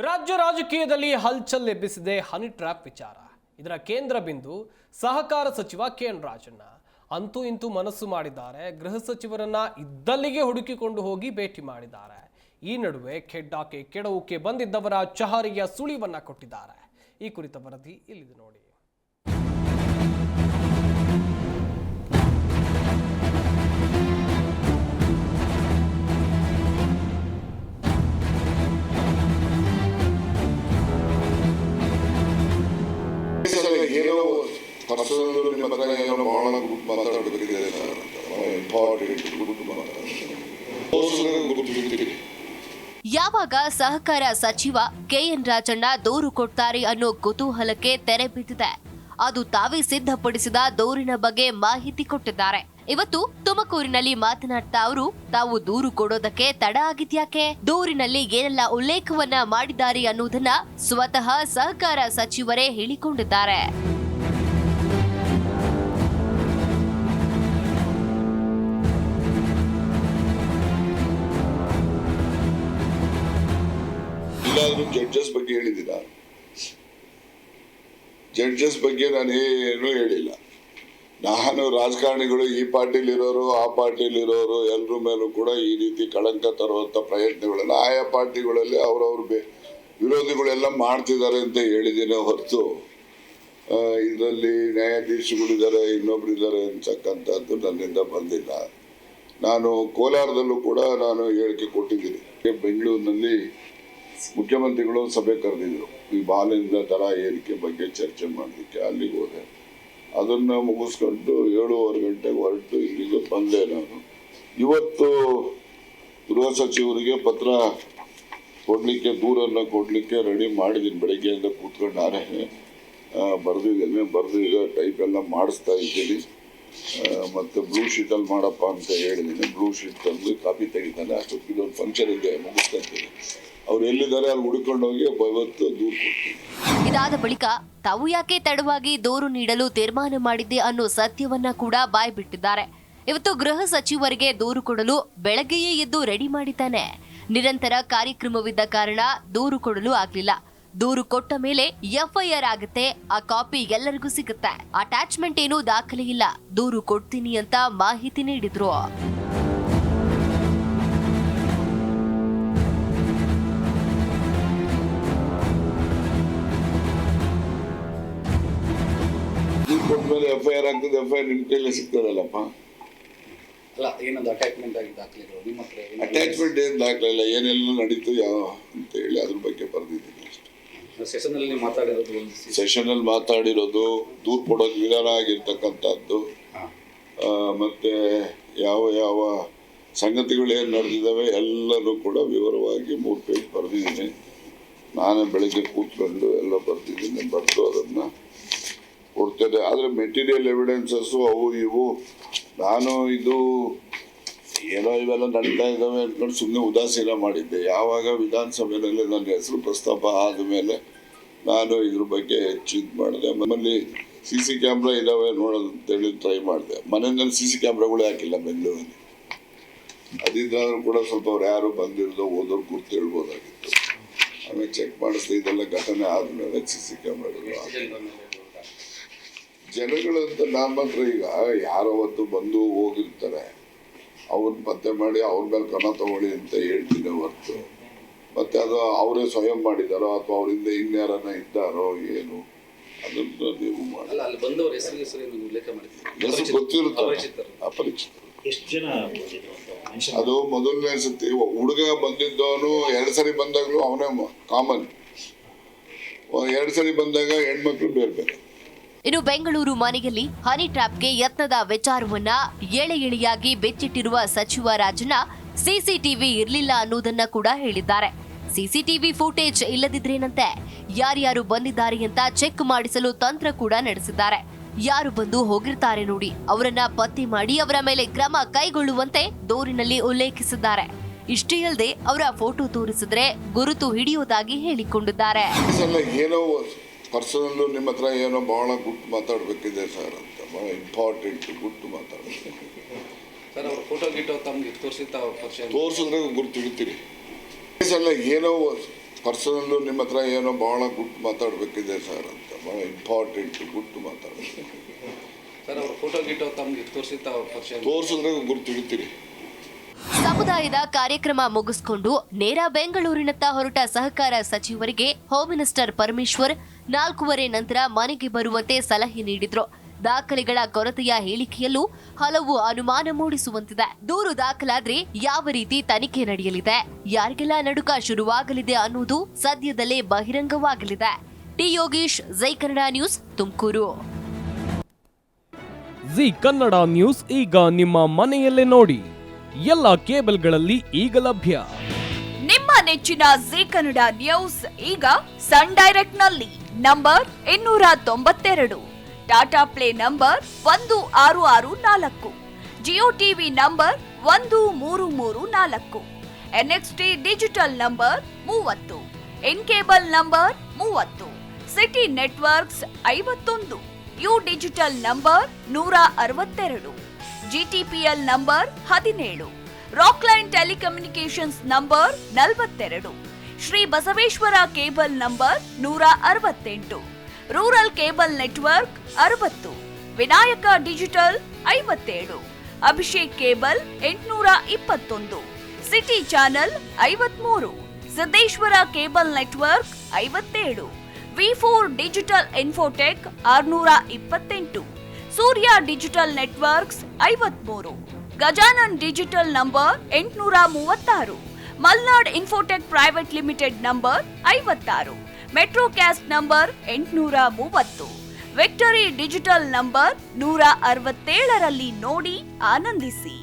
ರಾಜ್ಯ ರಾಜಕೀಯದಲ್ಲಿ ಹಲ್ಚಲ್ ಎಬ್ಬಿಸಿದೆ honey trap ವಿಚಾರ. ಇದರ ಕೇಂದ್ರ ಬಿಂದು ಸಹಕಾರ ಸಚಿವ ಕೆಎನ್ ರಾಜಣ್ಣ. ಅಂತೂ ಇಂತೂ ಮನಸ್ಸು ಮಾಡಿದ್ದಾರೆ. ಗೃಹ ಸಚಿವರನ್ನ ಇದ್ದಲ್ಲಿಗೆ ಹುಡುಕಿಕೊಂಡು ಹೋಗಿ ಭೇಟಿ ಮಾಡಿದ್ದಾರೆ. ಈ ನಡುವೆ ಖೆಡ್ಡಾಕ್ಕೆ ಕೆಡವುಕ್ಕೆ ಬಂದಿದ್ದವರ ಚಹರಿಯ ಸುಳಿವನ್ನ ಕೊಟ್ಟಿದ್ದಾರೆ. ಈ ಕುರಿತ ವರದಿ ಇಲ್ಲಿದೆ ನೋಡಿ. ಏನೋ ಪರ್ಸನಲ್ ನಿಮ್ಮ ಹತ್ರ ಏನೋ ಬಹಳ ಗುಡ್ ಮಾತಾಡಬೇಕಿದೆ ಇಂಪಾರ್ಟೆಂಟ್ ಗುಡ್ ಮಾತಾಡ. ಯಾವಾಗ ಸಹಕಾರ ಸಚಿವ ಕೆಎನ್ ರಾಜಣ್ಣ ದೂರು ಕೊಡ್ತಾರೆ ಅನ್ನೋ ಕುತೂಹಲಕ್ಕೆ ತೆರೆ ಬಿದ್ದಿದೆ. ಅದು ತಾವೇ ಸಿದ್ಧಪಡಿಸಿದ ದೂರಿನ ಬಗ್ಗೆ ಮಾಹಿತಿ ಕೊಟ್ಟಿದ್ದಾರೆ. ಇವತ್ತು ತುಮಕೂರಿನಲ್ಲಿ ಮಾತನಾಡ್ತಾ ಅವರು ತಾವು ದೂರು ಕೊಡೋದಕ್ಕೆ ತಡ ಆಗಿದ್ಯಾಕೆ, ದೂರಿನಲ್ಲಿ ಏನೆಲ್ಲ ಉಲ್ಲೇಖವನ್ನ ಮಾಡಿದ್ದಾರೆ ಅನ್ನೋದನ್ನ ಸ್ವತಃ ಸಹಕಾರ ಸಚಿವರೇ ಹೇಳಿಕೊಂಡಿದ್ದಾರೆ. ಜಡ್ಜಸ್ ಬಗ್ಗೆ ಹೇಳಿದ್ದೀರಾ? ಜಡ್ಜಸ್ ಬಗ್ಗೆ ನಾನು ಏನೂ ಹೇಳಿಲ್ಲ. ನಾನು ರಾಜಕಾರಣಿಗಳು ಈ ಪಾರ್ಟಿಲಿರೋರು ಆ ಪಾರ್ಟಿಲಿರೋರು ಎಲ್ಲರ ಮೇಲೂ ಕೂಡ ಈ ರೀತಿ ಕಳಂಕ ತರುವಂಥ ಪ್ರಯತ್ನಗಳನ್ನು ಆಯಾ ಪಾರ್ಟಿಗಳಲ್ಲಿ ಅವರವ್ರ ವಿರೋಧಿಗಳೆಲ್ಲ ಮಾಡ್ತಿದ್ದಾರೆ ಅಂತ ಹೇಳಿದ್ದೇನೆ ಹೊರತು ಇದರಲ್ಲಿ ನ್ಯಾಯಾಧೀಶಗಳಿದ್ದಾರೆ ಇನ್ನೊಬ್ಬರಿದ್ದಾರೆ ಅಂತಕ್ಕಂಥದ್ದು ನನ್ನಿಂದ ಬಂದಿಲ್ಲ. ನಾನು ಕೋಲಾರದಲ್ಲೂ ಕೂಡ ನಾನು ಹೇಳಿಕೆ ಕೊಟ್ಟಿದ್ದೀನಿ. ಬೆಂಗಳೂರಿನಲ್ಲಿ ಮುಖ್ಯಮಂತ್ರಿಗಳು ಸಭೆ ಕರೆದಿದ್ರು ಈ ಬಾಲಿಂದ ದರ ಏರಿಕೆ ಬಗ್ಗೆ ಚರ್ಚೆ ಮಾಡಲಿಕ್ಕೆ. ಅಲ್ಲಿಗೆ ಹೋದೆ. ಅದನ್ನು ಮುಗಿಸ್ಕೊಂಡು 7:15 ಗಂಟೆಗೆ ಹೊರಟು ಇಲ್ಲಿಗೆ ಬಂದೆ. ನಾನು ಇವತ್ತು ಗೃಹ ಸಚಿವರಿಗೆ ಪತ್ರ ಕೊಡಲಿಕ್ಕೆ ದೂರನ್ನು ಕೊಡಲಿಕ್ಕೆ ರೆಡಿ ಮಾಡಿದ್ದೀನಿ. ಬೆಳಗ್ಗೆಯಿಂದ ಕೂತ್ಕೊಂಡು ನಾನೇ ಬರೆದಿದ್ದೇನೆ. ಬರೆದು ಈಗ ಟೈಪ್ ಎಲ್ಲ ಮಾಡಿಸ್ತಾ ಇದ್ದೀನಿ. ಮತ್ತು ಬ್ಲೂ ಶೀಟಲ್ಲಿ ಮಾಡಪ್ಪ ಅಂತ ಹೇಳಿದ್ದೀನಿ. ಬ್ಲೂ ಶೀಟ್ ತಂದು ಕಾಪಿ ತೆಗಿತಾನೆ. ಅಷ್ಟೊತ್ತಿಗೆ ಒಂದು ಫಂಕ್ಷನ್ ಇದೆ, ಮುಗಿಸ್ಕೊಂತೀನಿ. ಅವ್ರು ಎಲ್ಲಿದ್ದಾರೆ ಅಲ್ಲಿ ಹುಡುಕೊಂಡು ಹೋಗಿ ಇವತ್ತು ದೂರು ಕೊಡ್ತೀನಿ. ಇದಾದ ಬಳಿಕ ತಾವು ಯಾಕೆ ತಡವಾಗಿ ದೂರು ನೀಡಲು ತೀರ್ಮಾನ ಮಾಡಿದ್ದೆ ಅನ್ನೋ ಸತ್ಯವನ್ನ ಕೂಡ ಬಾಯ್ಬಿಟ್ಟಿದ್ದಾರೆ. ಇವತ್ತು ಗೃಹ ಸಚಿವರಿಗೆ ದೂರು ಕೊಡಲು ಬೆಳಗ್ಗೆಯೇ ಎದ್ದು ರೆಡಿ ಮಾಡಿದ್ದಾನೆ. ನಿರಂತರ ಕಾರ್ಯಕ್ರಮವಿದ್ದ ಕಾರಣ ದೂರು ಕೊಡಲು ಆಗ್ಲಿಲ್ಲ. ದೂರು ಕೊಟ್ಟ ಮೇಲೆ ಎಫ್ಐಆರ್ ಆಗುತ್ತೆ. ಆ ಕಾಪಿ ಎಲ್ಲರಿಗೂ ಸಿಗುತ್ತೆ. ಅಟ್ಯಾಚ್ಮೆಂಟ್ ಏನೂ ದಾಖಲೆ ಇಲ್ಲ. ದೂರು ಕೊಡ್ತೀನಿ ಅಂತ ಮಾಹಿತಿ ನೀಡಿದ್ರು. ಕೊಟ್ಮೇಲೆ ಎಫ್ಐಆರ್ ಆಗ್ತದೆ. ಎಫ್ಐಆರ್ ನಿಮ್ಮ ಕೈಲೇ ಸಿಗ್ತದಲ್ಲಪ್ಪ. ಅಟ್ಯಾಚ್ಮೆಂಟ್ ಏನು ದಾಖಲೆ ಇಲ್ಲ. ಏನೆಲ್ಲ ನಡೀತು ಯಾವ ಅಂತ ಹೇಳಿ ಅದ್ರ ಬಗ್ಗೆ ಬರೆದಿದ್ದೀನಿ ಅಷ್ಟೇ. ಸೆಷನಲ್ಲಿ ಮಾತಾಡಿರೋದು, ದೂರು ಕೊಡೋದು ವಿಧಾನ ಆಗಿರ್ತಕ್ಕಂಥದ್ದು, ಮತ್ತೆ ಯಾವ ಯಾವ ಸಂಗತಿಗಳು ಏನು ನಡೆದಿದ್ದಾವೆ ಎಲ್ಲರೂ ಕೂಡ ವಿವರವಾಗಿ 3 ಪೇಜ್ ಬರೆದಿದ್ದೀನಿ. ನಾನೇ ಬೆಳಗ್ಗೆ ಕೂತ್ಕೊಂಡು ಎಲ್ಲ ಬರೆದಿದ್ದೀನಿ. ಬರೆದು ಅದನ್ನು ಕೊಡ್ತೇನೆ. ಆದರೆ ಮೆಟೀರಿಯಲ್ ಎವಿಡೆನ್ಸಸ್ಸು ಅವು ಇವು ನಾನು ಇದು ಏನೋ ಇವೆಲ್ಲ ನಡೀತಾ ಇದ್ದಾವೆ ಅಂದ್ಕೊಂಡು ಸುಮ್ಮನೆ ಉದಾಸೀನ ಮಾಡಿದ್ದೆ. ಯಾವಾಗ ವಿಧಾನಸಭೆಯಲ್ಲಿ ನನ್ನ ಹೆಸರು ಪ್ರಸ್ತಾಪ ಆದಮೇಲೆ ನಾನು ಇದ್ರ ಬಗ್ಗೆ ಹೆಚ್ಚು ಇದು ಮಾಡಿದೆ. ನಮ್ಮಲ್ಲಿ CC ಕ್ಯಾಮ್ರಾ ಇದ್ದಾವೆ ನೋಡೋದು ಅಂತೇಳಿ ಟ್ರೈ ಮಾಡಿದೆ. ಮನೆಯಲ್ಲಿ CC ಕ್ಯಾಮ್ರಾಗಳೇ ಹಾಕಿಲ್ಲ ಬೆಂಗಳೂರಲ್ಲಿ. ಅದಿದ್ದಾದ್ರೂ ಕೂಡ ಸ್ವಲ್ಪ ಅವ್ರು ಯಾರು ಬಂದಿರೋದು ಓದೋರು ಕೂರ್ತು ಹೇಳ್ಬೋದಾಗಿತ್ತು. ಆಮೇಲೆ ಚೆಕ್ ಮಾಡಿಸ್ದೆ. ಇದೆಲ್ಲ ಘಟನೆ ಆದಮೇಲೆ CC ಕ್ಯಾಮ್ರಾಗಳು ಜನಗಳಂತ ನಾನು ಮಾತ್ರ ಈಗ ಯಾರೋ ಅವತ್ತು ಬಂದು ಹೋಗಿರ್ತಾರೆ, ಅವ್ರನ್ನ ಪತ್ತೆ ಮಾಡಿ ಅವ್ರ ಮೇಲೆ ಕ್ರಮ ತಗೊಳ್ಳಿ ಅಂತ ಹೇಳ್ತೀನಿ ಹೊರತು ಮತ್ತೆ ಅದು ಅವರೇ ಸ್ವಯಂ ಮಾಡಿದಾರೋ ಅಥವಾ ಅವರಿಂದ ಇನ್ಯಾರನ್ನ ಇದ್ದಾರೋ ಏನು ಅದನ್ನು ನೀವು ಮಾಡಿ. ಹೆಸರು ಗೊತ್ತಿರುತ್ತೆ, ಅಪರಿಚಿತರು. ಅದು ಮೊದಲನೇ ಸತಿ ಹುಡುಗ ಬಂದಿದ್ದವನು 2 ಸರಿ ಬಂದಾಗಲೂ ಅವನೇ ಕಾಮನ್. 2 ಸರಿ ಬಂದಾಗ ಹೆಣ್ಮಕ್ಳು ಬೇರೆ ಬೇರೆ. ಇನ್ನು ಬೆಂಗಳೂರು ಮನೆಯಲ್ಲಿ ಹನಿ ಟ್ರ್ಯಾಪ್ಗೆ ಯತ್ನದ ವಿಚಾರವನ್ನ ಎಳೆ ಎಳೆಯಾಗಿ ಬೆಚ್ಚಿಟ್ಟಿರುವ ಸಚಿವ ರಾಜಣ್ಣ ಸಿಸಿಟಿವಿ ಇರಲಿಲ್ಲ ಅನ್ನೋದನ್ನ ಕೂಡ ಹೇಳಿದ್ದಾರೆ. ಸಿಸಿಟಿವಿ ಫುಟೇಜ್ ಇಲ್ಲದಿದ್ರೇನಂತೆ, ಯಾರ್ಯಾರು ಬಂದಿದ್ದಾರೆ ಅಂತ ಚೆಕ್ ಮಾಡಿಸಲು ತಂತ್ರ ಕೂಡ ನಡೆಸಿದ್ದಾರೆ. ಯಾರು ಬಂದು ಹೋಗಿರ್ತಾರೆ ನೋಡಿ, ಅವರನ್ನ ಪತ್ತೆ ಮಾಡಿ ಅವರ ಮೇಲೆ ಕ್ರಮ ಕೈಗೊಳ್ಳುವಂತೆ ದೂರಿನಲ್ಲಿ ಉಲ್ಲೇಖಿಸಿದ್ದಾರೆ. ಇಷ್ಟೇ ಅಲ್ಲದೆ ಅವರ ಫೋಟೋ ತೋರಿಸಿದ್ರೆ ಗುರುತು ಹಿಡಿಯೋದಾಗಿ ಹೇಳಿಕೊಂಡಿದ್ದಾರೆ. ಪರ್ಸನಲ್ಲು ನಿಮ್ಮ ಹತ್ರ ಏನೋ ಬಹಳ ಗುಡ್ ಮಾತಾಡಬೇಕಿದೆ ಸರ್ ಅಂತ, ಬಹಳ ಇಂಪಾರ್ಟೆಂಟ್ ಗುಡ್ ಮಾತಾಡಬೇಕು ಸರ್. ಅವ್ರ ಫೋಟೋ ಗಿಟೋ ತಮ್ಗೆ ತೋರಿಸಿದ್ರೆ ಗುರುತು ಹಿಡಿತೀರಿ. ಏನೋ ಪರ್ಸನಲ್ಲು ನಿಮ್ಮ ಹತ್ರ ಏನೋ ಭಾಳ ಗುಟ್ಟು ಮಾತಾಡಬೇಕಿದೆ ಸರ್ ಅಂತ, ಭಾಳ ಇಂಪಾರ್ಟೆಂಟ್ ಗುಟ್ಟು ಮಾತಾಡಬೇಕು ಸರ್. ಅವ್ರ ಫೋಟೋ ಗಿಟೋ ತಮ್ಗೆ ತೋರಿಸಿದ್ರೆ ಗುರ್ತು ಹಿಡಿತೀರಿ. ಸಮುದಾಯದ ಕಾರ್ಯಕ್ರಮ ಮುಗಿಸಿಕೊಂಡು ನೇರ ಬೆಂಗಳೂರಿನತ್ತ ಹೊರಟ ಸಹಕಾರ ಸಚಿವರಿಗೆ ಹೋಮ್ ಮಿನಿಸ್ಟರ್ ಪರಮೇಶ್ವರ್ 4:15 ನಂತರ ಮನೆಗೆ ಬರುವಂತೆ ಸಲಹೆ ನೀಡಿದ್ರು. ದಾಖಲೆಗಳ ಕೊರತೆಯ ಹೇಳಿಕೆಯಲ್ಲೂ ಹಲವು ಅನುಮಾನ ಮೂಡಿಸುವಂತಿದೆ. ದೂರು ದಾಖಲಾದ್ರೆ ಯಾವ ರೀತಿ ತನಿಖೆ ನಡೆಯಲಿದೆ, ಯಾರಿಗೆಲ್ಲ ನಡುಕ ಶುರುವಾಗಲಿದೆ ಅನ್ನೋದು ಸದ್ಯದಲ್ಲೇ ಬಹಿರಂಗವಾಗಲಿದೆ. T Yogish, Jai Kannada news, Tumakuru. Zee Kannada news ಈಗ ನಿಮ್ಮ ಮನೆಯಲ್ಲೇ ನೋಡಿ. ಎಲ್ಲ ಕೇಬಲ್ಗಳಲ್ಲಿ ಈಗ ಲಭ್ಯ. ನಿಮ್ಮ ನೆಚ್ಚಿನ ಜಿ ಕನ್ನಡ ನ್ಯೂಸ್ ಈಗ ಸನ್ ಡೈರೆಕ್ಟ್ ನಲ್ಲಿ number 292, Tata play number 1664, Jio TV number 1334, NXT digital number 30, in cable number 30, city networks 51, U digital number 162, GTPL number 17, Rockline telecommunications number 42, Shri Basaveshwara cable number 168, rural cable network 60, Vinayaka digital 57, Abhishek cable 821, city channel 53, Siddeshwara cable network 57, V4 digital Infotech 628, Surya digital networks 53, Gajanan digital number 836, Malnad infotech private limited number 56, metro cast number 830, victory digital number 167ರಲ್ಲಿ ನೋಡಿ ಆನಂದಿಸಿ.